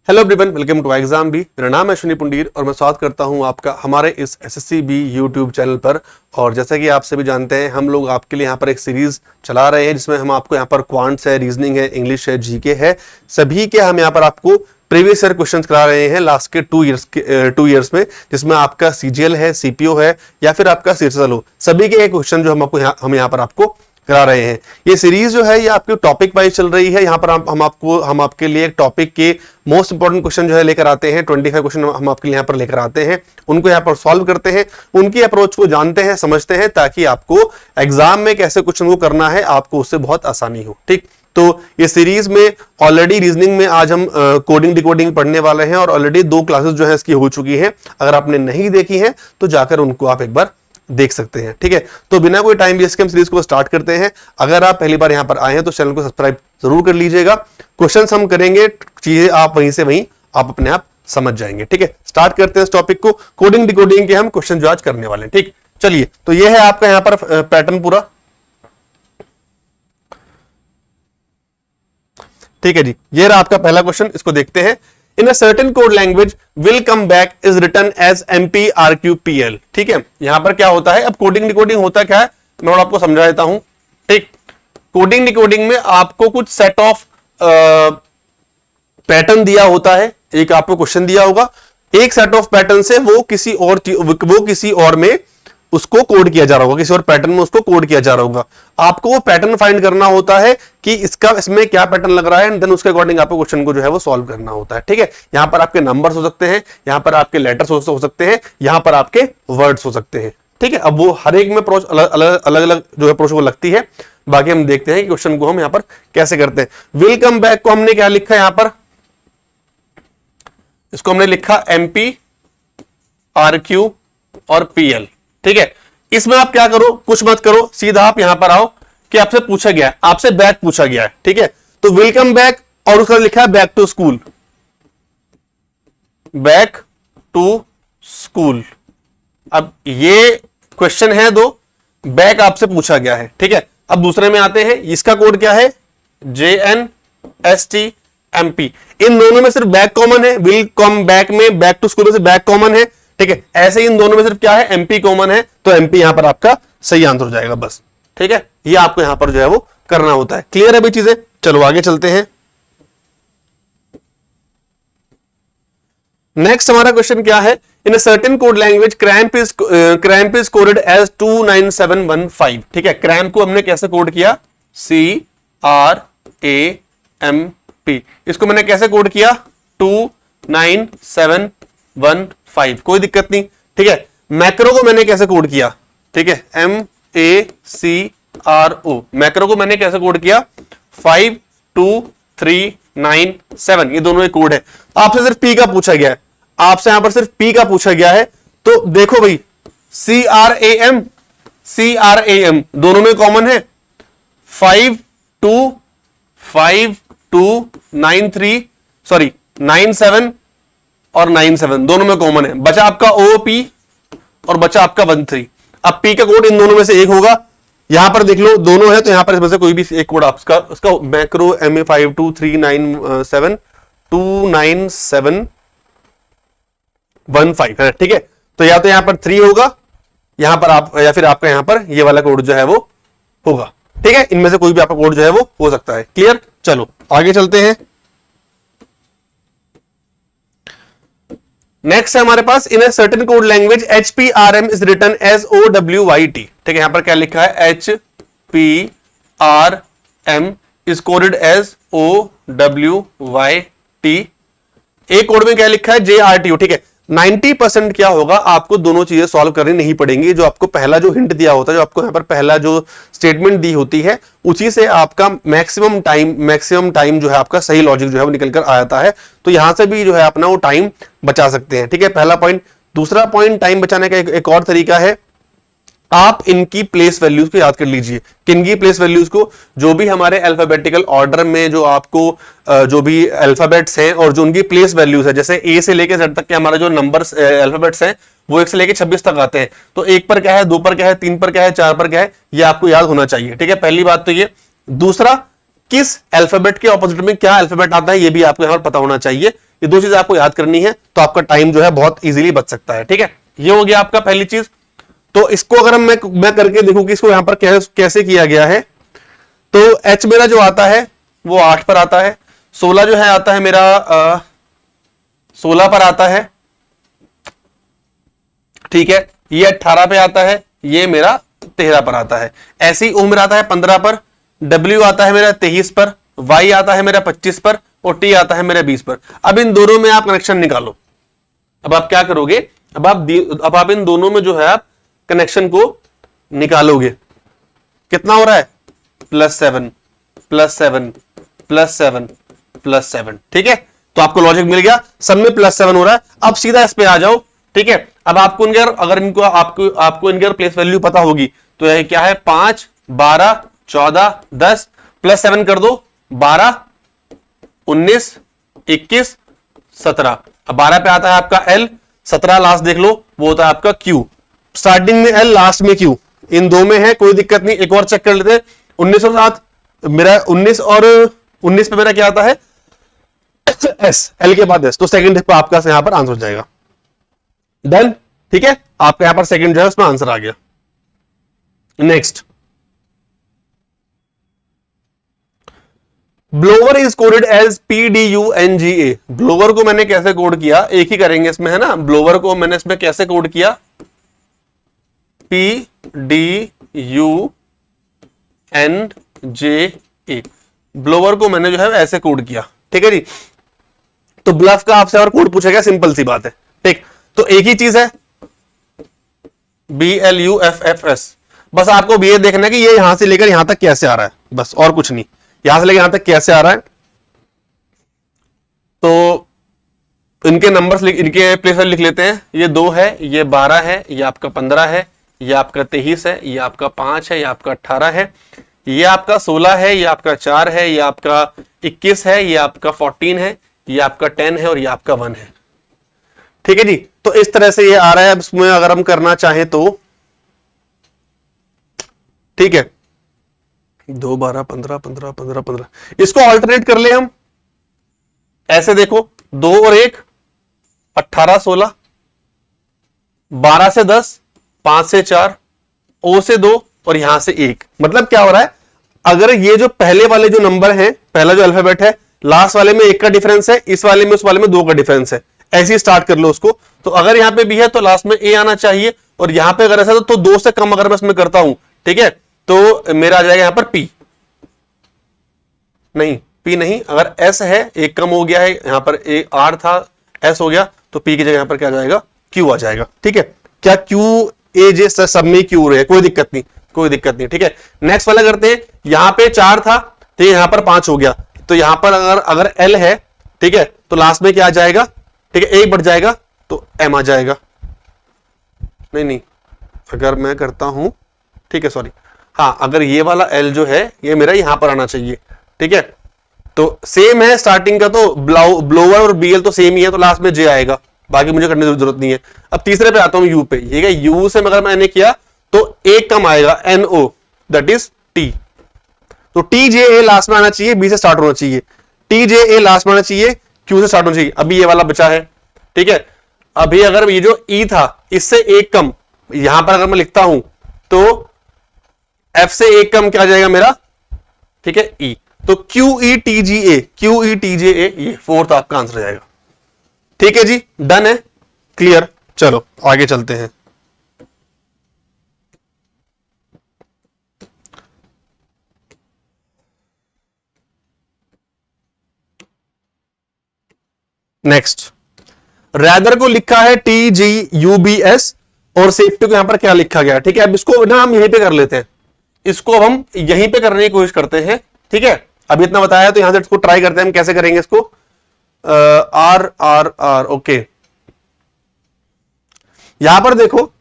Hello everyone, welcome to exam B. मेरा नाम है अश्विनी पुंडीर और मैं स्वागत करता हूं आपका हमारे इस एसएससी बी यूट्यूब चैनल पर। और जैसा कि आप सभी जानते हैं, हम लोग आपके लिए यहां पर एक सीरीज चला रहे हैं जिसमें हम आपको यहां पर क्वांट्स है, रीजनिंग है, इंग्लिश है, जीके है, सभी के हम यहां पर आपको प्रीवियस ईयर क्वेश्चंस करा रहे हैं लास्ट के 2 इयर्स में, जिसमें आपका सीजीएल है, सीपीओ है या फिर आपका सीएसएल हो, सभी के क्वेश्चन जो हम यहाँ पर आपको करा रहे हैं। ये सीरीज जो है ये आपके टॉपिक वाइज चल रही है। यहाँ पर हम आपके लिए एक टॉपिक के मोस्ट इंपोर्टेंट क्वेश्चन जो है लेकर आते हैं। 25 क्वेश्चन हम आपके लिए यहाँ पर लेकर आते हैं, उनको यहाँ पर सॉल्व करते हैं, उनकी अप्रोच को जानते हैं, समझते हैं, ताकि आपको एग्जाम में कैसे क्वेश्चन को करना है आपको उससे बहुत आसानी हो। ठीक, तो ये सीरीज में ऑलरेडी रीजनिंग में आज हम कोडिंग डिकोडिंग पढ़ने वाले हैं और ऑलरेडी 2 क्लासेस जो है इसकी हो चुकी है। अगर आपने नहीं देखी है तो जाकर उनको आप एक बार देख सकते हैं। ठीक है, तो बिना कोई टाइम वेस्ट के हम सीरीज को स्टार्ट करते हैं। अगर आप पहली बार यहां पर आए हैं तो चैनल को सब्सक्राइब जरूर कर लीजिएगा। क्वेश्चंस हम करेंगे, चीजें आप वहीं से वहीं आप अपने आप समझ जाएंगे। ठीक है, स्टार्ट करते हैं इस टॉपिक को। कोडिंग डिकोडिंग के हम क्वेश्चन जो आज करने वाले हैं। ठीक, चलिए, तो ये है आपका यहां पर पैटर्न पूरा। ठीक है जी, ये रहा आपका पहला क्वेश्चन, इसको देखते हैं। In a certain code language will come back is written as MPRQPL। ठीक है, यहां पर क्या होता है, अब कोडिंग डिकोडिंग होता क्या है मैं आपको समझा देता हूं। ठीक, कोडिंग डिकोडिंग में आपको कुछ सेट ऑफ पैटर्न दिया होता है, एक आपको क्वेश्चन दिया होगा, एक सेट ऑफ पैटर्न से वो किसी और में उसको कोड किया जा रहा होगा, किसी और पैटर्न में उसको कोड किया जा रहा होगा। आपको वो पैटर्न फाइंड करना होता है कि इसमें क्या पैटर्न लग रहा है, एंड देन उसके अकॉर्डिंग आपको क्वेश्चन को जो है वो सॉल्व करना होता है। ठीक है, यहां पर आपके नंबर्स हो सकते हैं, यहां पर आपके लेटर्स हो सकते हैं, यहां पर आपके वर्ड्स हो सकते हैं। ठीक है, अब वो हर एक में अप्रोच अलग अलग जो है अप्रोच को लगती है। बाकी हम देखते हैं कि क्वेश्चन को हम यहां पर कैसे करते हैं। विल कम बैक को हमने क्या लिखा है यहां पर, इसको हमने लिखा MP RQ और PL। ठीक है, इसमें आप क्या करो, कुछ मत करो, सीधा आप यहां पर आओ कि आपसे पूछा गया है, आपसे बैक पूछा गया है। ठीक है, तो विल कम बैक और उसका लिखा है back to school, back to school. अब ये क्वेश्चन है 2, बैक आपसे पूछा गया है। ठीक है, अब दूसरे में आते हैं, इसका कोड क्या है, JNSTMP। इन दोनों में सिर्फ बैक कॉमन है, विल कम बैक में बैक टू स्कूल में से बैक कॉमन है। ठीक है, ऐसे ही इन दोनों में सिर्फ क्या है, MP कॉमन है, तो MP यहां पर आपका सही आंसर हो जाएगा बस। ठीक है, ये आपको यहां पर जो है वो करना होता है। क्लियर है भाई चीजें, चलो आगे चलते हैं। नेक्स्ट हमारा क्वेश्चन क्या है, in a certain code language cramp is coded as 29715। ठीक है, क्रैम्प को हमने कैसे कोड किया, CRAMP। इसको मैंने कैसे कोड किया, 29715, कोई दिक्कत नहीं। ठीक है, मैक्रो को मैंने कैसे कोड किया, ठीक है, MACRO, मैक्रो को मैंने कैसे कोड किया, 52397। ये दोनों एक कोड है। आपसे सिर्फ P का पूछा गया है, आपसे यहां पर सिर्फ P का पूछा गया है, तो देखो भाई CRAM दोनों में कॉमन है, 97 और 97 दोनों में कॉमन है। बचा आपका OP और बचा आपका 13। अब P का कोड इन दोनों में से एक होगा, यहां पर देख लो दोनों है, तो यहां पर इसमें से कोई भी एक कोड आपका, उसका मैक्रो MA52397 29715 है। ठीक है, तो या तो यहां पर 3 होगा, यहां पर आप, या फिर आपका यहां पर ये वाला कोड जो है वो होगा। ठीक है, इनमें से कोई भी आपका कोड जो है वो हो सकता है। क्लियर, चलो आगे चलते हैं। नेक्स्ट है हमारे पास, in a certain code language HPRM is written as OWYT। ठीक है, यहां पर क्या लिखा है, HPRM is coded as OWYT। एक कोड में क्या लिखा है, JRTO। ठीक है, 90% क्या होगा, आपको दोनों चीजें सॉल्व करनी नहीं पड़ेंगी। जो आपको पहला जो हिंट दिया होता है, जो आपको यहां पर पहला जो स्टेटमेंट दी होती है, उसी से आपका मैक्सिमम टाइम जो है आपका सही लॉजिक जो है वो निकल कर आ जाता है। तो यहां से भी जो है अपना वो टाइम बचा सकते हैं। ठीक है, पहला पॉइंट। दूसरा पॉइंट, टाइम बचाने का एक और तरीका है, आप इनकी प्लेस वैल्यूज को याद कर लीजिए। किनकी प्लेस वैल्यूज को, जो भी हमारे अल्फाबेटिकल ऑर्डर में जो आपको जो भी अल्फाबेट्स हैं और जो उनकी प्लेस वैल्यूज है, जैसे A से लेके Z तक के हमारा जो नंबर्स अल्फाबेट्स हैं वो 1 से लेके 26 तक आते हैं। तो 1 पर क्या है, 2 पर क्या है, 3 पर क्या है, 4 पर क्या है, ये आपको याद होना चाहिए। ठीक है, पहली बात तो ये। दूसरा, किस अल्फाबेट के ऑपोजिट में क्या अल्फाबेट आता है, ये भी आपको यहां पर पता होना चाहिए। ये दो चीजें आपको याद करनी है, तो आपका टाइम जो है बहुत इजीली बच सकता है। ठीक है, ये हो गया आपका पहली चीज। तो इसको अगर मैं करके देखूं कि इसको यहां पर कैसे किया गया है, तो h मेरा जो आता है वो 8 पर आता है, 16 जो है आता है मेरा 16 पर आता है। ठीक है, ये 18 पे आता है, ये मेरा 13 पर आता है। ऐसे ही उम्र आता है 15 पर, W आता है मेरा 23 पर, Y आता है मेरा 25 पर और T आता है मेरा 20 पर। अब इन दोनों में आप कनेक्शन निकालो। अब आप क्या करोगे, अब आप इन दोनों में जो है आप कनेक्शन को निकालोगे। कितना हो रहा है, +7 +7 +7 +7। ठीक है, तो आपको लॉजिक मिल गया, सब में +7 हो रहा है। अब सीधा इस पे आ जाओ। ठीक है, अब आपको आपको इनके प्लेस वैल्यू पता होगी, तो यह क्या है, 5 12 14 10 +7 कर दो, 12 19 21 17। अब 12 पे आता है आपका L, 17 लास्ट देख लो, वो होता है आपका Q। स्टार्टिंग में L, लास्ट में Q, इन दो में है, कोई दिक्कत नहीं। एक और चेक कर लेते हैं, 19 और 7 मेरा 19 और 19 पे मेरा क्या आता है, S, L के बाद S, तो सेकंड पे आपका यहां पर आंसर हो जाएगा। डन। ठीक है, आपका यहां पर सेकंड जो है उसमें आंसर आ गया। Next, blower is coded as PDUNGA। Blower को मैंने कैसे कोड किया, एक ही करेंगे इसमें, है ना। ब्लोवर को मैंने इसमें कैसे कोड किया, PDUNGA। ब्लोवर को मैंने जो है ऐसे कोड किया। ठीक है जी, तो ब्लफ का आपसे और कोड पूछेगा, सिंपल सी बात है। ठीक, तो एक ही चीज है, BLUFFS। बस आपको भी ये देखना है कि ये यहां से लेकर यहां तक कैसे आ रहा है, बस और कुछ नहीं, यहां से लेकर यहां तक कैसे आ रहा है। तो इनके नंबर्स इनके प्लेस पर लिख लेते हैं। ये 2 है, ये 12 है, ये आपका 15 है, ये आपका 23 है, ये आपका 5 है, ये आपका 18 है, ये आपका 16 है, ये आपका 4 है, ये आपका 21 है, ये आपका 14 है, ये आपका 10 है और ये आपका 1 है। ठीक है जी, तो इस तरह से ये आ रहा है। अब इसमें अगर हम करना चाहें तो, ठीक है, 2 12 15 15 15 15, इसको ऑल्टरनेट कर ले हम। ऐसे देखो, 2 और 1 18 16, 12 से 10, 5 से 4, O से 2 और यहां से 1। मतलब क्या हो रहा है, अगर ये जो पहले वाले जो नंबर है, पहला जो अल्फाबेट है, लास्ट वाले में 1 का डिफरेंस है, इस वाले में उस वाले में 2 का डिफरेंस है, ऐसे ही स्टार्ट कर लो उसको। तो अगर यहां पे B है तो लास्ट में A आना चाहिए, और यहां पे अगर ऐसा तो 2 से कम अगर मैं इसमें करता हूं, ठीक है, तो मेरा आ जाएगा यहां पर P नहीं, अगर S है, 1 कम हो गया है, यहां पर R था, S हो गया, तो P की जगह यहां पर क्या आ जाएगा, Q आ जाएगा। ठीक है, क्या Q A J सब में Q रहे, कोई दिक्कत नहीं। ठीक है, नेक्स्ट वाला करते हैं। यहां पे 4 था, ठीक है, यहां पर 5 हो गया, तो यहां पर अगर L है, ठीक है, तो लास्ट में क्या आ जाएगा, ठीक है, 1 बढ़ जाएगा तो M आ जाएगा। नहीं, अगर मैं करता हूं, ठीक है, सॉरी, हाँ, अगर ये वाला L जो है ये मेरा यहां पर आना चाहिए। ठीक है, तो सेम है स्टार्टिंग का, तो ब्लोवर और BL तो सेम ही है, तो लास्ट में J आएगा, बाकी मुझे करने की जरूरत नहीं है। अब तीसरे पे आता हूं U पे, ये U से अगर मैंने किया तो 1 कम आएगा, NO, दैट इज T। तो TJA लास्ट में आना चाहिए, B से स्टार्ट होना चाहिए, TJA लास्ट में आना चाहिए, Q से स्टार्ट होना चाहिए। अभी ये वाला बचा है। ठीक है, अभी अगर ये जो E था, इससे 1 कम यहां पर अगर मैं लिखता हूं, तो F से 1 कम क्या आ जाएगा मेरा, ठीक है, E। तो QETGA, ये 4th आपका आंसर आ जाएगा। ठीक है जी, डन है, क्लियर। चलो आगे चलते हैं। नेक्स्ट, रैदर को लिखा है TGUBS और सेफ्टी को यहां पर क्या लिखा गया। ठीक है, अब इसको ना हम यहीं पे कर लेते हैं, इसको हम यहीं पे करने की कोशिश करते हैं। ठीक है, अभी इतना बताया तो यहां से इसको ट्राई करते हैं हम कैसे करेंगे इसको। R ओके, यहां पर देखो,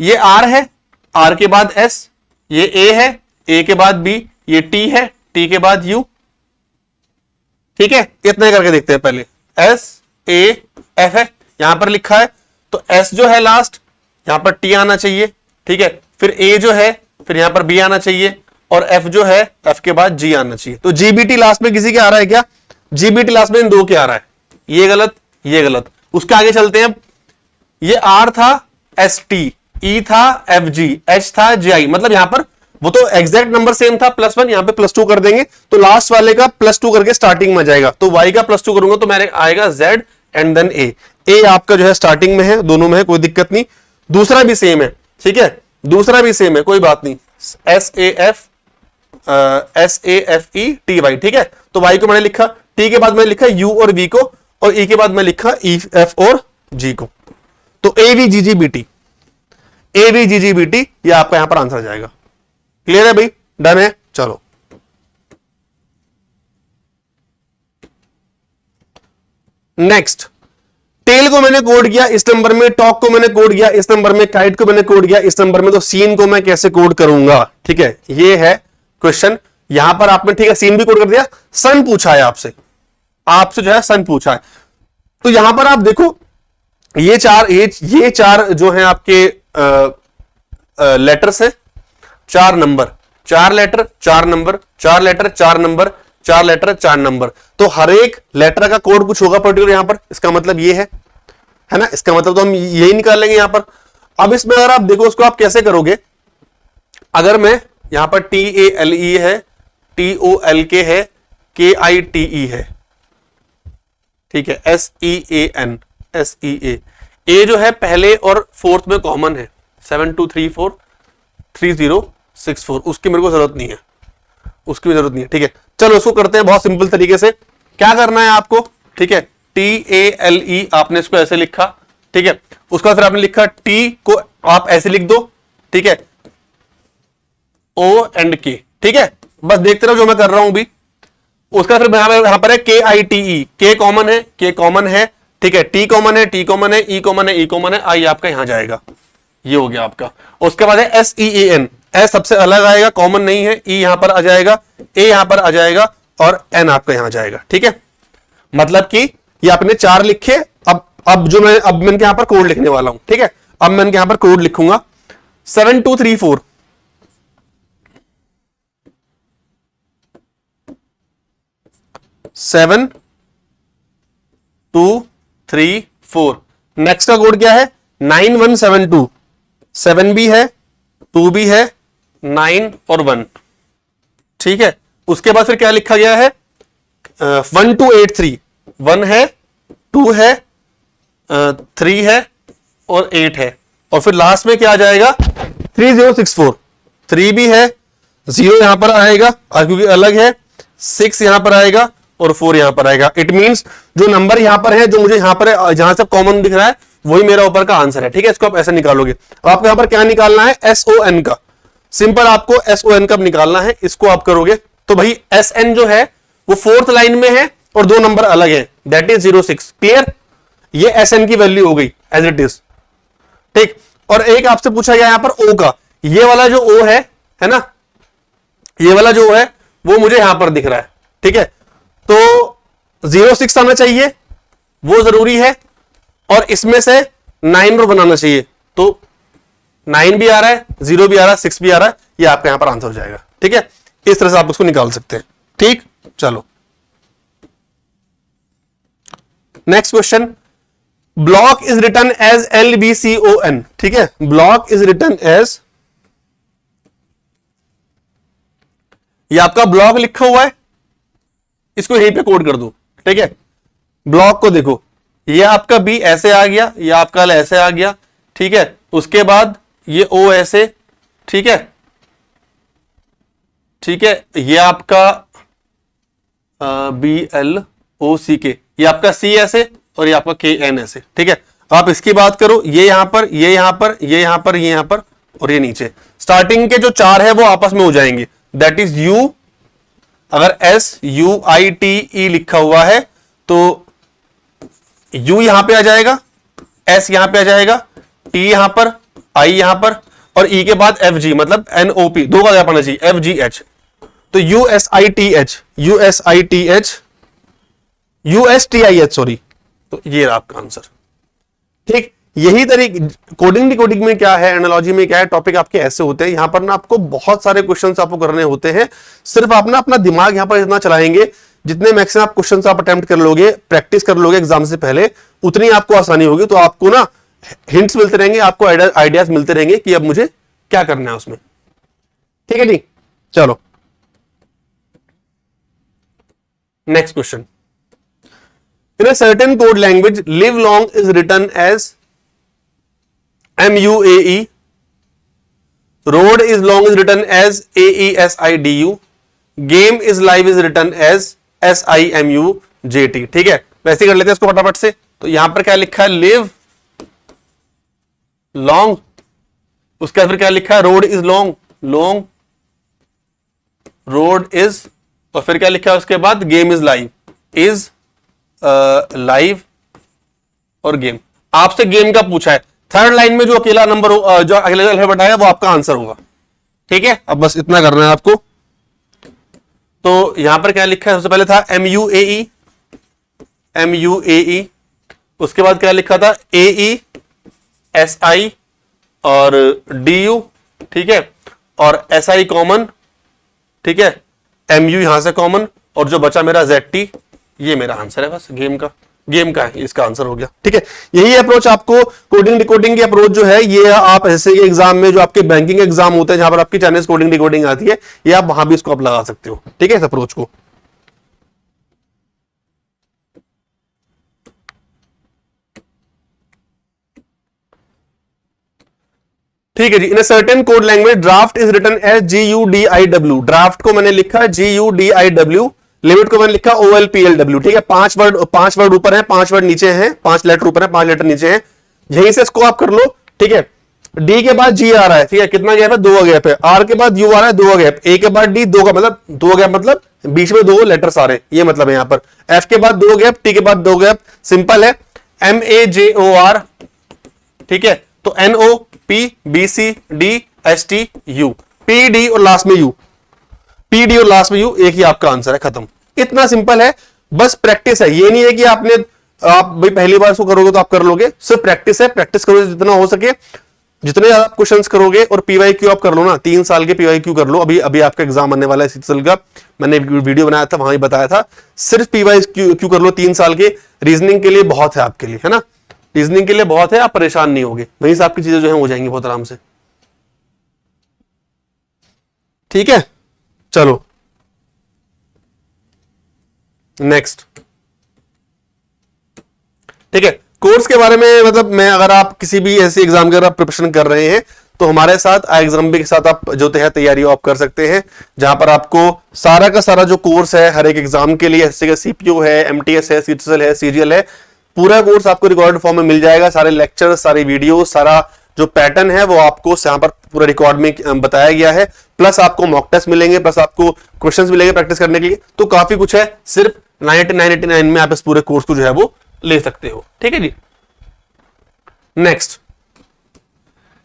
ये R है, R के बाद S, ये A है, A के बाद B, ये T है, T के बाद U। ठीक है, इतना ही करके देखते हैं। पहले S A F है, यहां पर लिखा है, तो S जो है लास्ट, यहां पर T आना चाहिए। ठीक है, फिर A जो है, फिर यहां पर B आना चाहिए, और F जो है, F के बाद G आना चाहिए। तो GBT लास्ट में किसी के आ रहा है क्या, GBT लास्ट में इन 2 के आ रहा है, ये गलत, ये गलत। उसके आगे चलते हैं, ये आर था एस टी, ई था एफ जी, एच था जी आई, मतलब यहां पर वो तो एग्जैक्ट नंबर सेम था +1, यहां पे +2 कर देंगे तो लास्ट वाले का +2 करके स्टार्टिंग में जाएगा। तो y का +2 करूंगा तो मेरे आएगा z and then a। a आपका जो है स्टार्टिंग में है, दोनों में है, कोई दिक्कत नहीं। दूसरा भी सेम है, ठीक है, दूसरा भी सेम है, कोई बात नहीं। SAFE ठीक है। तो y को मैंने लिखा, t के बाद मैंने लिखा u और v को, और e के बाद मैं लिखा e f और g को। तो AVGGBT, AVGGBT ये आपका यहां पर आंसर आ जाएगा। क्लियर है भाई, डन है। चलो नेक्स्ट, टेल को मैंने कोड किया इस नंबर में, टॉक को मैंने कोड किया इस नंबर में, काइट को मैंने कोड किया इस नंबर में, तो सीन को मैं कैसे कोड करूंगा? ठीक है, ये है क्वेश्चन। यहां पर आपने, ठीक है, सीन भी कोड कर दिया। सन पूछा है आपसे, आपसे जो है सन पूछा है, तो यहां पर आप देखो ये चार जो है आपके लेटर्स है, 4 number, 4 letter 4 number, 4 letter 4 number, 4 letter 4 number. तो हर एक लेटर का कोड कुछ होगा पर्टिकुलर यहां पर। इसका मतलब ये है ना, इसका मतलब तो हम यही निकाल लेंगे यहां पर। अब इसमें अगर आप देखो उसको आप कैसे करोगे, अगर मैं यहां पर TALE है, TOLK है, KITE है, ठीक है, SEAN, SEA, ए जो है पहले और फोर्थ में कॉमन है, 72343064, उसकी मेरे को जरूरत नहीं है, उसकी भी जरूरत नहीं है, ठीक है। चलो उसको करते हैं बहुत सिंपल तरीके से। क्या करना है आपको, ठीक है, TALE आपने इसको ऐसे लिखा, ठीक है, उसका फिर आपने लिखा T को आप ऐसे लिख दो, ठीक है, O एंड K, ठीक है, बस देखते रहो जो मैं कर रहा हूं भी। उसका फिर यहां पर है KITE, K कॉमन है, K कॉमन है, ठीक है, T कॉमन है, T कॉमन है, E कॉमन है, E कॉमन है, I आपका यहां जाएगा, ये हो गया आपका। उसके बाद है SEAN, S सबसे अलग आएगा, कॉमन नहीं है, E यहां पर आ जाएगा, A यहां पर आ जाएगा, और N आपका यहां जाएगा, ठीक है। मतलब कि ये आपने 4 लिखे। अब मैं यहां पर कोड लिखने वाला हूं, ठीक है। अब मैं यहां पर कोड लिखूंगा 7234 7234। नेक्स्ट का कोड क्या है? 9172। 7 भी है, 2 भी है, 9 और 1, ठीक है। उसके बाद फिर क्या लिखा गया है? 1283। 1 है, 2 है, 3 है और 8 है, और फिर लास्ट में क्या आ जाएगा? 3064। 3 भी है, 0 यहां पर आएगा क्योंकि अलग है, 6 यहां पर आएगा और 4 यहां पर आएगा। इट मींस जो नंबर यहां पर है, जो मुझे यहां पर जहां से कॉमन दिख रहा है, वही मेरा ऊपर का आंसर है, ठीक है। इसको आप ऐसे निकालोगे। आपको यहां पर क्या निकालना है? SON का। सिंपल आपको SON कब निकालना है, इसको आप करोगे तो भाई SN जो है वो 4th लाइन में है और 2 नंबर अलग है, दैट इज 06। क्लियर? ये SN की वैल्यू हो गई एज इट इज, ठीक। और एक आपसे पूछा गया यहां पर O का, ये वाला जो O है ना, ये वाला जो O है वो मुझे यहां पर दिख रहा है, ठीक है। तो 06 आना चाहिए, वो जरूरी है, और इसमें से 9 रो बनाना चाहिए। तो 9 भी आ रहा है, 0 भी आ रहा है, 6 भी आ रहा है, ये आपका यहां पर आंसर हो जाएगा, ठीक है। इस तरह से आप उसको निकाल सकते हैं, ठीक। चलो next question, block is written as LBCON, ठीक है। ब्लॉक इज रिटन एज, ये आपका ब्लॉक लिखा हुआ है, इसको यहीं पे कोड कर दो, ठीक है। ब्लॉक को देखो, ये आपका B ऐसे आ गया, ये आपका L ऐसे आ गया, ठीक है। उसके बाद ये O ऐसे, ठीक है, ठीक है। ये आपका BLOCK, ये आपका C ऐसे, और ये आपका KN ऐसे, ठीक है। आप इसकी बात करो, ये यहां पर, ये यहां पर, ये यहां पर, ये यहां पर, और ये नीचे। स्टार्टिंग के जो 4 है वो आपस में हो जाएंगे, दैट इज U। अगर SUITE लिखा हुआ है तो U यहां पे आ जाएगा, S यहां पे आ जाएगा, T यहां पर, I यहां पर, और E के बाद FG, मतलब NOP, 2 का क्या पढ़ना चाहिए, FGH। तो USTIH, सॉरी। तो ये रहा आपका आंसर, ठीक। यही तरीके कोडिंग डिकोडिंग में क्या है, एनालॉजी में क्या है, टॉपिक आपके ऐसे होते हैं। यहां पर ना आपको बहुत सारे क्वेश्चंस आपको करने होते हैं, सिर्फ आप ना अपना दिमाग यहां पर इतना चलाएंगे जितने मैक्सिमम आप क्वेश्चंस आप अटेम्प्ट कर लोगे, प्रैक्टिस कर लोगे एग्जाम से पहले, उतनी आपको आसानी होगी। तो आपको ना हिंट्स मिलते रहेंगे, आपको आइडियाज मिलते रहेंगे कि अब मुझे क्या करना है उसमें। ठीक है जी, चलो next question. In a certain code language live long is written as MUAE, road is long is written as AESIDU, game is live is written as SIMUJT। ठीक है, वैसे कर लेते हैं इसको फटाफट से। तो यहां पर क्या लिखा है, लिव लॉन्ग, उसके बाद फिर क्या लिखा है, road is long, long road is, और फिर क्या लिखा है उसके बाद, game is live, is live और गेम। आपसे गेम का पूछा है, थर्ड लाइन में जो अकेला नंबर जो अगले अल्फाबेट आएगा वो आपका आंसर होगा। ठीक है, अब बस इतना करना है आपको। तो यहां पर क्या लिखा है, सबसे पहले था MUAE, MUAE, उसके बाद क्या लिखा था, AESI और DU। ठीक है, और SI कॉमन, ठीक है, MU यहां से कॉमन, और जो बचा मेरा ZT, ये मेरा आंसर है बस गेम का, गेम का है, इसका आंसर हो गया। ठीक है, यही अप्रोच आपको कोडिंग डिकोडिंग की अप्रोच जो है, ये आप ऐसे एग्जाम में जो आपके बैंकिंग एग्जाम होते हैं जहां पर आपकी चाइनीज कोडिंग डिकोडिंग आती है, ये आप वहां भी इसको आप लगा सकते हो। ठीक है, इस अप्रोच को। ठीक है जी, in a certain code language draft is written as GUDIW, draft को मैंने लिखा GUDIW, लिमिट को मैंने लिखा OLPLW। ठीक है, पांच वर्ड ऊपर है, 5 वर्ड नीचे हैं, 5 लेटर ऊपर है, 5 लेटर नीचे हैं, यहीं से इसको आप कर लो। ठीक है, D के बाद G आ रहा है, ठीक है, कितना गैप है, 2 गैप है, R के बाद U आ रहा है, 2 गैप, A के बाद D 2 का मतलब 2 गैप, मतलब बीच में 2 लेटर्स आ रहे हैं, ये मतलब है यहां पर। F के बाद 2 गैप, T के बाद 2 गैप, सिंपल है, MAJOR। ठीक है, तो NOPBCDSTU, PD और लास्ट में U, PD और लास्ट में U, एक ही आपका आंसर है, खत्म। इतना सिंपल है, बस प्रैक्टिस है। ये नहीं है कि आप भाई पहली बार इसको करोगे तो आप कर लोगे, सिर्फ प्रैक्टिस है। प्रैक्टिस करोगे जितना हो सके, जितने ज्यादा क्वेश्चंस करोगे, और PYQ आप कर लो ना, 3 साल के PYQ कर लो। अभी आपका एग्जाम आने वाला है CCL का, मैंने वीडियो बनाया था, वहां ही बताया था, सिर्फ PYQ कर लो 3 साल के। रीजनिंग के लिए बहुत है आपके लिए, है ना, रीजनिंग के लिए बहुत है, आप परेशान नहीं होगे, वहीं से आपकी चीजें जो है हो जाएंगी बहुत आराम से। ठीक है, चलो नेक्स्ट। ठीक है, कोर्स के बारे में, मतलब मैं, अगर आप किसी भी ऐसे एग्जाम का प्रिपरेशन कर रहे हैं तो हमारे साथ IXAM के साथ आप जो है तैयारी आप कर सकते हैं, जहां पर आपको सारा का सारा जो कोर्स है हर एक एग्जाम के लिए, जैसे CPO है, MTS है, CTCL है, CGL है, पूरा कोर्स आपको रिकॉर्डेड फॉर्म में मिल जाएगा। सारे लेक्चर, सारी वीडियो, सारा जो पैटर्न है वो आपको यहाँ पर पूरा रिकॉर्ड में बताया गया है। प्लस आपको मॉक टेस्ट मिलेंगे, प्लस आपको क्वेश्चंस मिलेंगे प्रैक्टिस करने के लिए। तो काफी कुछ है, सिर्फ 99 में आप इस पूरे कोर्स को जो है वो ले सकते हो। ठीक है जी, next,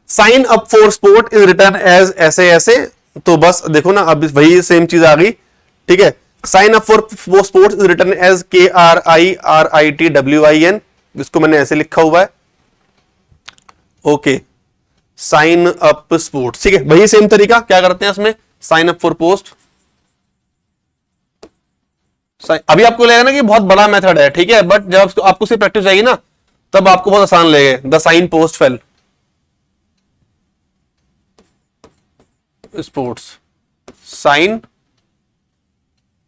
sign up for sport is return as ऐसे ऐसे। तो बस देखो ना, अब वही सेम चीज आ गई। ठीक है, sign up for sport is return as KRIRITWIN, इसको मैंने ऐसे लिखा हुआ है। ओके, साइन अप स्पोर्ट्स, ठीक है, वही सेम तरीका। क्या करते हैं इसमें, साइन अप फॉर पोस्ट। अभी आपको लगेगा ना कि बहुत बड़ा मेथड है, ठीक है, बट जब आपको सिर्फ प्रैक्टिस जाएगी ना, तब आपको बहुत आसान लगेगा। The sign post fail, sports, sign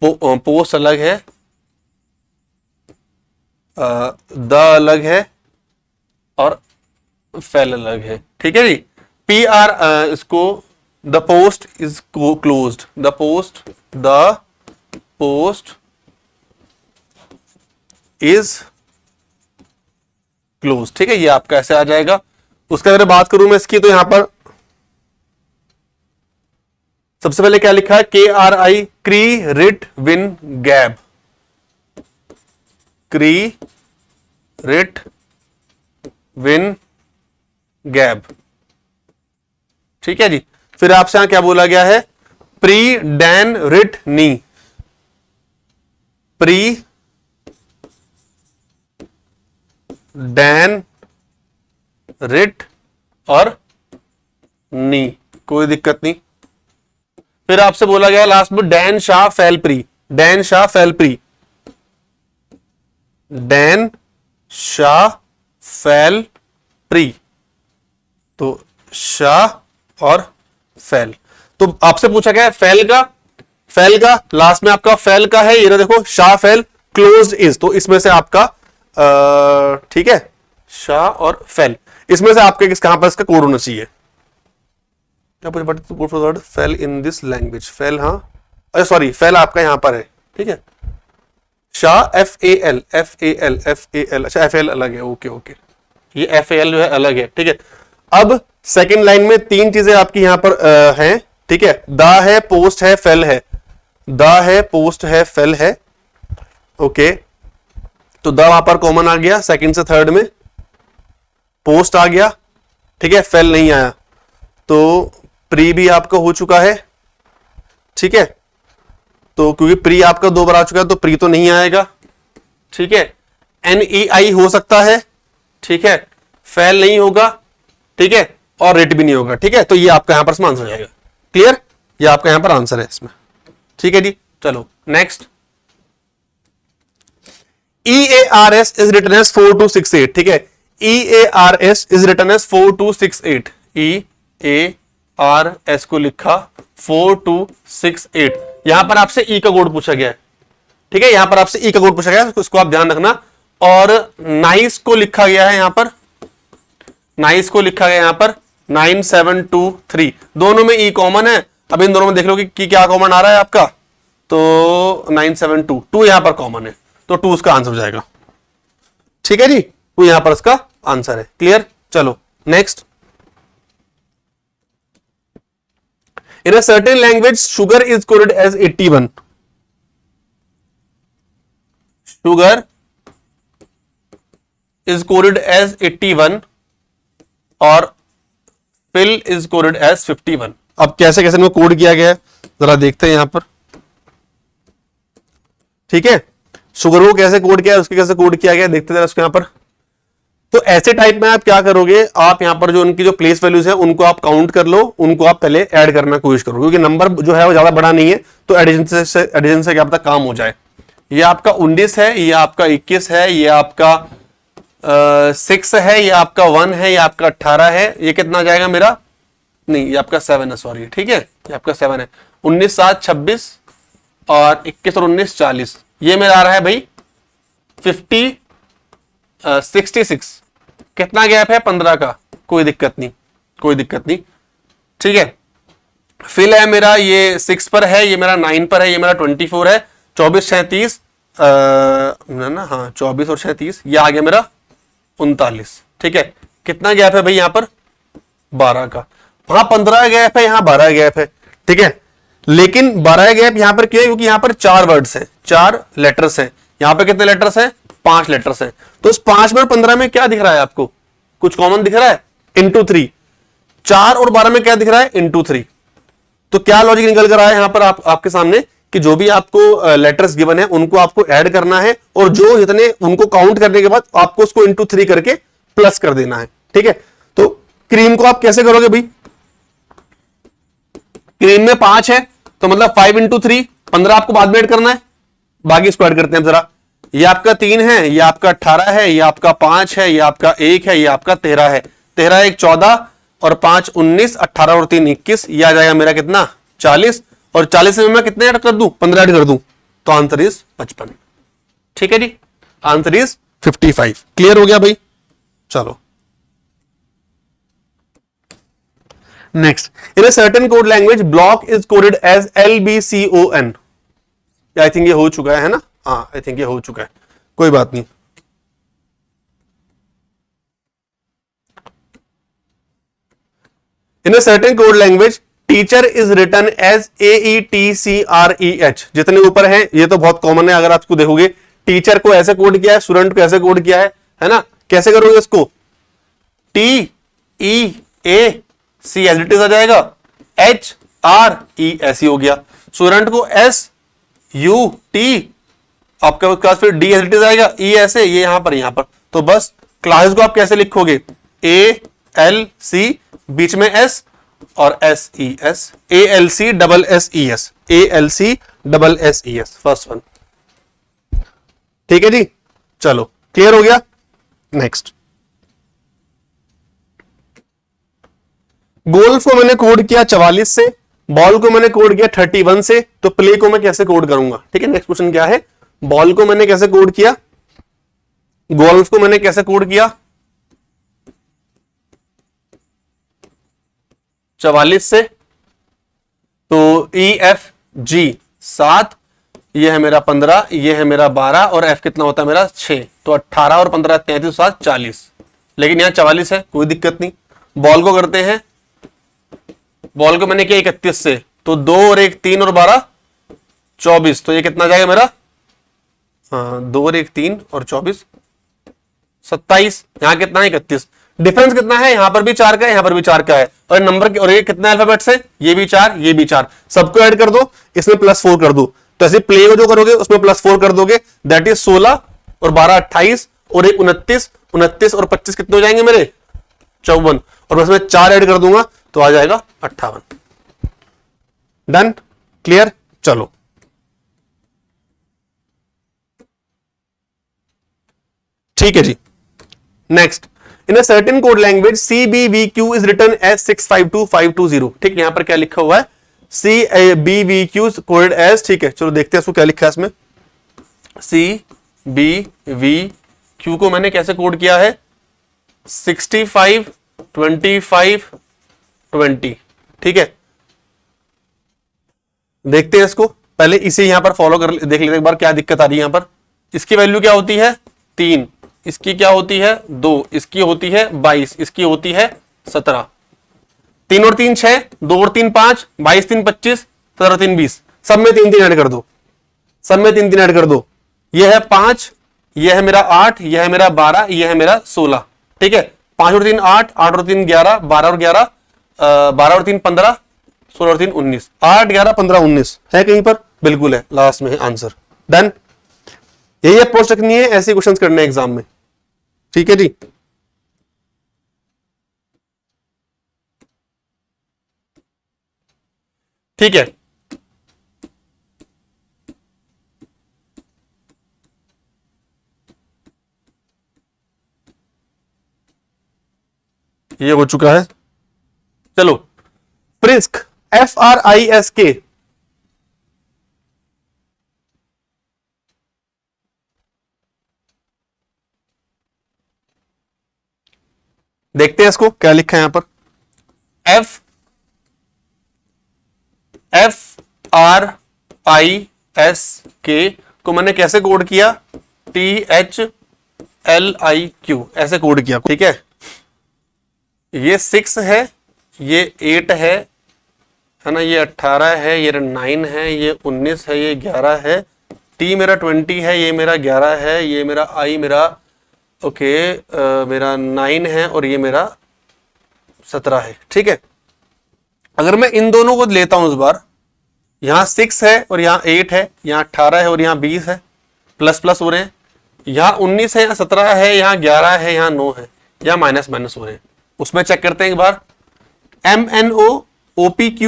post अलग है, द अलग है, और फेल अलग है। ठीक है जी, PR इसको, the post is closed, the post is close. ठीक है, ये आपका ऐसे आ जाएगा। उसका अगर बात करूं मैं इसकी, तो यहां पर सबसे पहले क्या लिखा है, KRI, क्री रिट विन गैब, क्री रिट विन गैब। ठीक है जी, फिर आपसे यहां क्या बोला गया है, प्री डैन रिट नी, प्री डैन रिट और नी, कोई दिक्कत नहीं। फिर आपसे बोला गया लास्ट में, Dan Shah fail pre, Dan Shah फैल प्री, डैन शाह फैल प्री, तो शाह और फैल। तो आपसे पूछा गया है फैल का लास्ट में आपका फैल का है, ये देखो शाह फैल क्लोज्ड इज, तो इसमें से आपका ठीक है शाह और फैल, इसमें से आपके कहां पर इसका कोड होना चाहिए, फैल इन दिस लैंग्वेज, फैल, हाँ अरे सॉरी फैल आपका यहां पर है, ठीक है शाह FAL, अच्छा FAL अलग है, ओके ओके, ये FAL जो है अलग है, ठीक है। अब सेकंड लाइन में तीन चीजें आपकी यहां पर हैं, ठीक है, द है, पोस्ट है, फेल है, द है, पोस्ट है, फेल है, ओके, तो द वहां पर कॉमन आ गया सेकंड से थर्ड में, पोस्ट आ गया, ठीक है, फेल नहीं आया, तो प्री भी आपका हो चुका है, ठीक है, तो क्योंकि प्री आपका दो बार आ चुका है तो प्री तो नहीं आएगा, ठीक है, NEI हो सकता है, ठीक है, फेल नहीं होगा, ठीक है, और रेट भी नहीं होगा, ठीक है, तो ये आपका यहां पर आंसर हो जाएगा, क्लियर, ये आपका यहां पर आंसर है इसमें, ठीक है जी। चलो next, EARS is written as 4268, ठीक है, EARS is written as 4268, EARS को लिखा 4268, यहां पर आपसे ई का कोड पूछा गया है, ठीक है, यहां पर आपसे ई का कोड पूछा गया है, उसको आप ध्यान रखना, और नाइस को लिखा गया है यहां पर, नाइस को लिखा गया यहां पर 9723, दोनों में ई कॉमन है, अब इन दोनों में देख लो कि क्या कॉमन आ रहा है आपका, तो 9722 यहां पर कॉमन है, तो 2 उसका आंसर हो जाएगा, ठीक है जी, वो यहां पर इसका आंसर है, क्लियर। चलो next, in a certain language sugar is coded as 81, sugar is coded as 81 और फिल इज कोडेड एज 51। अब कैसे कैसे इनको कोड किया गया है जरा देखते हैं यहां पर, ठीक है, शुगर को कैसे कोड किया है, उसके कैसे कोड किया गया देखते हैं उसके यहां पर। तो ऐसे टाइप में आप क्या करोगे, आप यहां पर जो उनकी जो प्लेस वैल्यूज है उनको आप काउंट कर लो, उनको आप पहले ऐड करने की कोशिश करो, क्योंकि नंबर जो है वो ज्यादा बड़ा नहीं है, तो एडिशन से क्या पता काम हो जाए। ये आपका 19 है, ये आपका 21 है, ये आपका 6 है, ये आपका 1 है, ये आपका 18 है, ये कितना जाएगा मेरा, नहीं ये आपका 7 है, सॉरी, ठीक है, ये आपका 7 है, 19 7 26 और 21 और 19 40, ये मेरा आ रहा है भाई 66, कितना गैप है 15 का, कोई दिक्कत नहीं, कोई दिक्कत नहीं, ठीक है। फिल है मेरा ये 6 पर है, ये मेरा 9 पर है, ये मेरा 24 है, 24 37 ना, हाँ 24 और 37, ये आ गया मेरा 39, ठीक है, कितना गैप है भाई यहाँ पर 12 का, वहां 15 गैप है, यहाँ 12 गैप है, ठीक है, लेकिन 12 गैप यहाँ पर क्यों है, क्योंकि यहाँ पर 4 वर्ड्स हैं, 4 लेटर्स हैं, यहाँ पे कितने लेटर्स हैं 5 लेटर्स हैं, तो इस 5 में और 15 में क्या दिख रहा है आपको, कुछ कॉमन दिख रहा है, इंटू 3, 4 और 12 में क्या दिख रहा है इंटू 3, तो क्या लॉजिक निकल कर आया यहां पर आपके सामने कि जो भी आपको लेटर्स गिवन है उनको आपको ऐड करना है, और जो जितने उनको काउंट करने के बाद आपको उसको इंटू 3 करके प्लस कर देना है, ठीक है। तो क्रीम को आप कैसे करोगे भाई, क्रीम में 5 है तो मतलब 5 इंटू 3, 15 आपको बाद में ऐड करना है, बाकी इसको ऐड करते हैं जरा, ये आपका 3 है, ये आपका 18 है, ये आपका 5 है, ये आपका 1 है, ये आपका 13 है, 13 1 14 और 5 19, 18 और 3 21, ये आ जाएगा मेरा कितना 40, और 40 में मैं कितने ऐड कर दूं 15 ऐड कर दूं, तो आंसर इज 55, ठीक है जी, आंसर इज 55, क्लियर हो गया भाई। चलो next, in a certain code language block is coded as LBCON, I think ये हो चुका है ना, हाँ आई थिंक ये हो चुका है, कोई बात नहीं। In a certain code language teacher is written as AETCREH, जितने ऊपर हैं ये तो बहुत कॉमन है, अगर आपको देखोगे टीचर को ऐसे कोड किया है, स्टूडेंट को ऐसे कोड किया है ना, कैसे करोगे इसको, TEAC एज इट इज आ जाएगा, HRE ऐसी हो गया, स्टूडेंट को SUT, आपका उसके बाद फिर D एज इट इज आएगा, E ऐसे, ये यहां पर, तो बस क्लासेस को आप कैसे लिखोगे, ALC बीच में S और SES, ALC double SES, ALC SSES, first one. ठीक है जी, चलो क्लियर हो गया। नेक्स्ट, गोल्फ को मैंने कोड किया 44 से, बॉल को मैंने कोड किया 31 से, तो प्ले को मैं कैसे कोड करूंगा? ठीक है, नेक्स्ट क्वेश्चन क्या है, बॉल को मैंने कैसे कोड किया, गोल्फ को मैंने कैसे कोड किया 44 से, तो EFG 7, ये है मेरा 15, ये है मेरा 12 और F कितना होता है मेरा 6, तो 18 और 15 33 7 40, लेकिन यहां 44 है, कोई दिक्कत नहीं। बॉल को करते हैं, बॉल को मैंने किया 31 से, तो 2 और 1 3 और 12 24, तो ये कितना जाएगा मेरा, हाँ 2 और 1 3 और 24 27, यहां कितना है 31। डिफरेंस कितना है, यहां पर भी 4 का है, यहां पर भी 4 का है, और नंबर और ये कितना अल्फाबेट्स है, ये भी 4 ये भी 4, सबको ऐड कर दो, इसमें +4 कर दो, तो ऐसे प्ले को जो करोगे उसमें +4 कर दोगे, दैट इज 16 और 12 28 और 1 29, 29 और 25 कितने हो जाएंगे मेरे 54, और बस मैं 4 ऐड कर दूंगा तो आ जाएगा 58। डन, क्लियर, चलो ठीक है जी। Next, in a certain code language CBVQ is written as 652520। ठीक है, यहां पर क्या लिखा हुआ है, CBVQ कोडेड एज, ठीक है चलो देखते हैं इसको क्या लिखा है इसमें। CBVQ को मैंने कैसे कोड किया है 65 25 20। ठीक है, देखते हैं इसको, पहले इसे यहां पर फॉलो कर देख लेते एक बार क्या दिक्कत आ रही है। यहां पर इसकी वैल्यू क्या होती है 3, इसकी क्या होती है 2, इसकी होती है 22, इसकी होती है 17, 3 और 3 6, 2 और 3 5, 22 3 25, 17 3 20, सब में 3 3 ऐड कर दो, सब में 3 3 ऐड कर दो, ये है 5, ये है मेरा 8, ये है मेरा 12, ये है मेरा 16। ठीक है, 5 और 3 8, 8 और 3 11, 12 और 11 12 और 3 15, 16 और 3 19, 8 11 15 19 है कहीं पर, बिल्कुल है, लास्ट में है आंसर। डन, यही अप्रोच रखनी है, ऐसे क्वेश्चंस करने एग्जाम में। ठीक है जी, ठीक है, ये हो चुका है। चलो, फ्रिस्क FRISK, देखते हैं इसको क्या लिखा है यहां पर। FRISK को मैंने कैसे कोड किया THLIQ, ऐसे कोड किया। ठीक है, ये 6 है, ये 8 है ना, ये 18 है, ये 9 है, ये 19 है, ये 11 है, T मेरा 20 है, ये मेरा 11 है, ये मेरा I मेरा ओके मेरा 9 है, और ये मेरा 17 है। ठीक है, अगर मैं इन दोनों को लेता हूं इस बार, यहां 6 है और यहां 8 है, यहां 18 है और यहां 20 है, प्लस प्लस हो रहे हैं, यहां 19 है, यहां 17 है, यहां 11 है, यहां 9 है, यहां माइनस माइनस हो रहे हैं। उसमें चेक करते हैं एक बार, MNO OPQ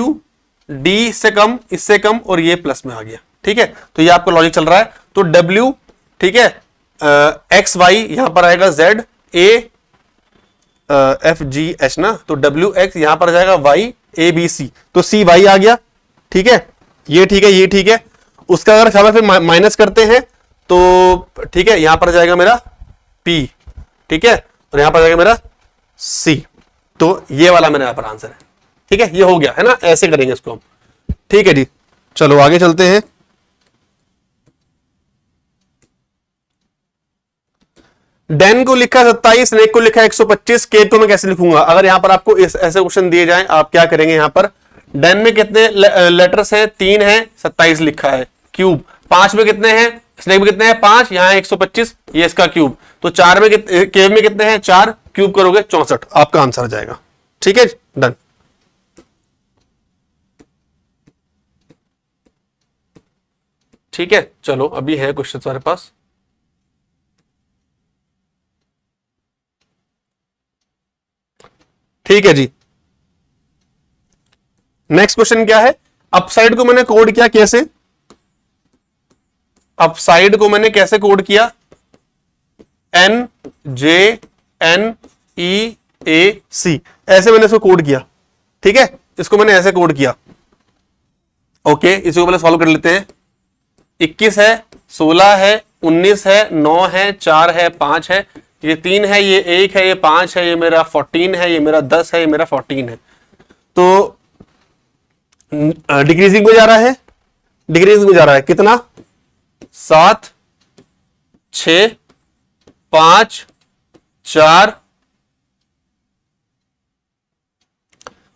D से कम, इससे कम, और ये प्लस में आ गया। ठीक है, तो ये आपका लॉजिक चल रहा है। तो W, ठीक है, XY यहां पर आएगा Z A FGH ना, तो WX यहां पर जाएगा Y ABC, तो CY आ गया। ठीक है, ये ठीक है, ये ठीक है। उसका अगर खबर फिर माइनस करते हैं तो ठीक है, यहां पर जाएगा मेरा P, ठीक है, और यहां पर जाएगा मेरा C, तो ये वाला मेरा यहां पर आंसर है। ठीक है, ये हो गया है ना, ऐसे करेंगे इसको हम। ठीक है जी, चलो आगे चलते हैं। डेन को लिखा 27, नेक को लिखा 125, केक को मैं कैसे लिखूंगा? अगर यहां पर आपको ऐसे क्वेश्चन दिए जाएं, आप क्या करेंगे? यहां पर डेन में कितने लेटर्स हैं? 3 है, 27 लिखा है क्यूब। 5 में कितने हैं? स्नेक में कितने हैं? 5, यहां 125, ये इसका क्यूब। तो 4 में केव में कितने हैं? 4, क्यूब करोगे 64, आपका आंसर आ जाएगा। ठीक है, डन। ठीक है, चलो अभी है क्वेश्चन हमारे पास। ठीक है जी, नेक्स्ट क्वेश्चन क्या है? अपसाइड को मैंने कोड किया कैसे? अब साइड को मैंने कैसे कोड किया, N J N E A C, ऐसे मैंने इसको कोड किया। ठीक है, इसको मैंने ऐसे कोड किया। ओके, इसको पहले सॉल्व कर लेते हैं। 21 है, 16 है, 19 है, 9 है, 4 है, 5 है, ये 3 है, ये 1 है, ये 5 है, ये मेरा 14 है, ये मेरा 10 है, ये मेरा 14 है। तो डिक्रीजिंग में जा रहा है, डिक्रीजिंग में जा रहा है कितना, 7 6 5 4,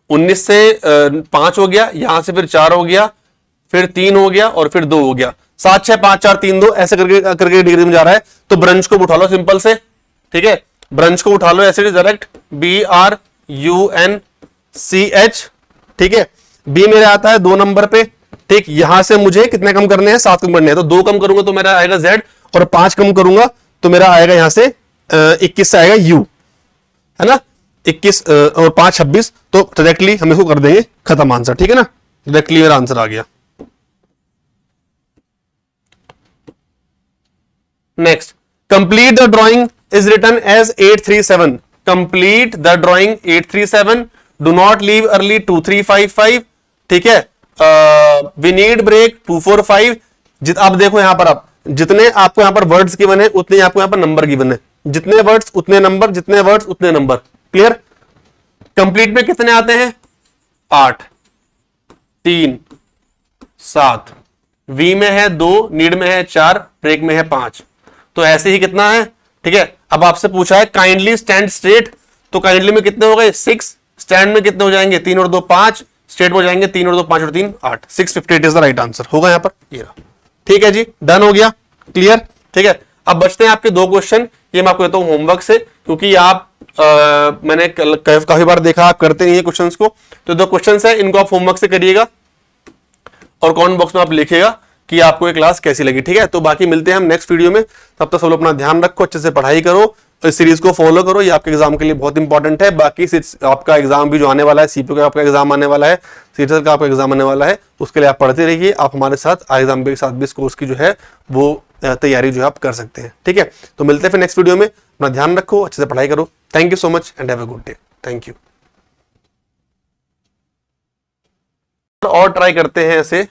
19 से 5 हो गया, यहां से फिर 4 हो गया, फिर 3 हो गया और फिर 2 हो गया। 7 6 5 4 3 2 ऐसे करके डिग्री में जा रहा है। तो ब्रंच को उठा लो सिंपल से। ठीक है, ब्रंच को उठा लो ऐसे डायरेक्ट, BRUNCH। ठीक है, बी मेरे आता है 2 नंबर पे। ठीक, यहां से मुझे कितने कम करने हैं, 7 कम करने हैं। तो 2 कम करूंगा तो मेरा आएगा Z, और 5 कम करूंगा तो मेरा आएगा यहां से 21 से आएगा U, है ना। 21 और 5 26, तो डायरेक्टली हम इसको कर देंगे खत्म आंसर। ठीक है ना, डायरेक्टली मेरा आंसर आ गया। Next, complete the drawing is written as 837। Complete the drawing 837, do not leave early 2355। ठीक है, वी नीड ब्रेक 245। अब देखो यहां पर, आप जितने आपको यहां पर वर्ड्स गिवन है उतने आपको यहां पर नंबर गिवन है। जितने वर्ड्स उतने नंबर, जितने वर्ड्स उतने नंबर। क्लियर। कंप्लीट में कितने आते हैं, 8 3 7, वी में है 2, नीड में है 4, ब्रेक में है 5। तो ऐसे ही कितना है। ठीक है, अब आपसे पूछा है काइंडली स्टैंड स्ट्रेट, तो काइंडली में कितने हो गए 6, स्टैंड में कितने हो जाएंगे 3 और 2 5, स्ट्रेट में हो जाएंगे 3 और 2 5 और 3 8। 658 इज द राइट आंसर होगा यहां पर, ये रहा। ठीक है जी, डन हो गया, क्लियर। ठीक है, अब बचते हैं आपके 2 क्वेश्चन, ये मैं आपको देता हूं होमवर्क से, क्योंकि आप मैंने काफी बार देखा आप करते नहीं है क्वेश्चंस को। तो 2 क्वेश्चंस है, इनको आप होमवर्क से करिएगा और कमेंट बॉक्स में आप लिखिएगा कि आपको ये क्लास कैसी लगी। ठीक है, तो बाकी मिलते हैं हम नेक्स्ट वीडियो में। तब तक सब लोग अपना ध्यान रखो, अच्छे से पढ़ाई करो, इस सीरीज को फॉलो करो, ये आपके एग्जाम के लिए बहुत इंपॉर्टेंट है। बाकी आपका एग्जाम भी जो आने वाला है, सीपीयू का आपका एग्जाम आने वाला है, सीटीएल का आपका एग्जाम आने वाला है, उसके लिए आप पढ़ते रहिए। आप हमारे साथ एग्जाम के साथ भी इस कोर्स की जो है वो तैयारी जो है आप कर सकते हैं। ठीक है, तो मिलते हैं फिर नेक्स्ट वीडियो में। अपना ध्यान रखो, अच्छे से पढ़ाई करो। Thank you so much and have a good day. Thank you. और ट्राई करते हैं ऐसे